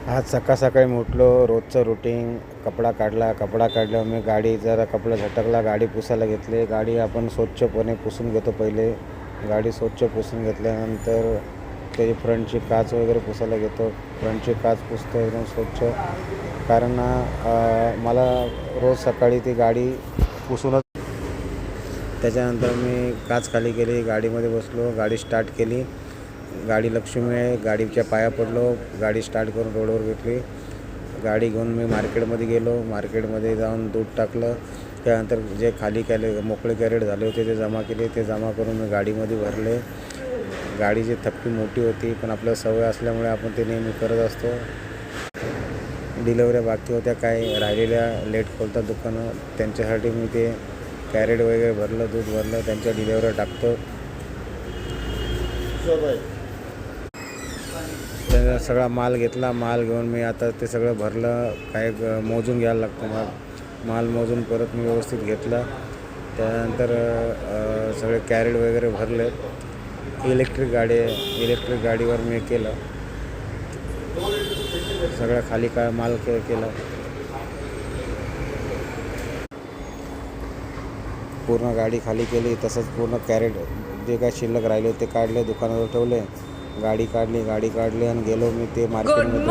आज सकाळी मी उठलो, रोजचं रुटीन. कपडा काढल्यावर मी गाडी जरा कपडा झटकला, गाडी पुसायला घेतली. गाडी आपण स्वच्छपणे पुसून घेतो पहिले. गाडी स्वच्छ पुसून घेतल्यानंतर त्याची फ्रंटची काच वगैरे पुसायला घेतो. फ्रंटची काच पुसतो एकदम स्वच्छ, कारण मला रोज सकाळी ती गाडी पुसूनच. त्याच्यानंतर मी काच खाली केली, गाडीमध्ये बसलो, गाडी स्टार्ट केली. गाडी लक्ष्मी आहे, गाडीच्या पाया पडलो, गाडी स्टार्ट करून रोडवर घेतली. गाडी घेऊन मी मार्केटमध्ये गेलो. मार्केटमध्ये जाऊन दूध टाकलं. त्यानंतर जे खाली मोकळे कॅरेट झाले होते ते जमा केले. ते जमा करून मी गाडीमध्ये भरले. गाडीची थप्पी मोठी होती, पण आपल्याला सवय असल्यामुळे आपण ते नेहमी करत असतो. डिलेवऱ्या बाकी होत्या, काय राहिलेल्या लेट खोलतात दुकानं, त्यांच्यासाठी मी ते कॅरेट वगैरे भरलं, दूध भरलं, त्यांच्या डिलेवऱ्या टाकतो. त्याचा सगळा माल घेतला. माल घेऊन मी आता ते सगळं भरलं. काय मोजून घ्यायला लागतं, माल मोजून परत मी व्यवस्थित घेतला. त्यानंतर सगळे कॅरेट वगैरे भरले. इलेक्ट्रिक गाडीवर मी केलं, सगळं खाली माल केलं. पूर्ण गाडी खाली केली. तसंच पूर्ण कॅरेट जे काय शिल्लक राहिले ते काढले, दुकानावर ठेवले. गाडी काढली आणि गेलो मी ते मार्केटमध्ये.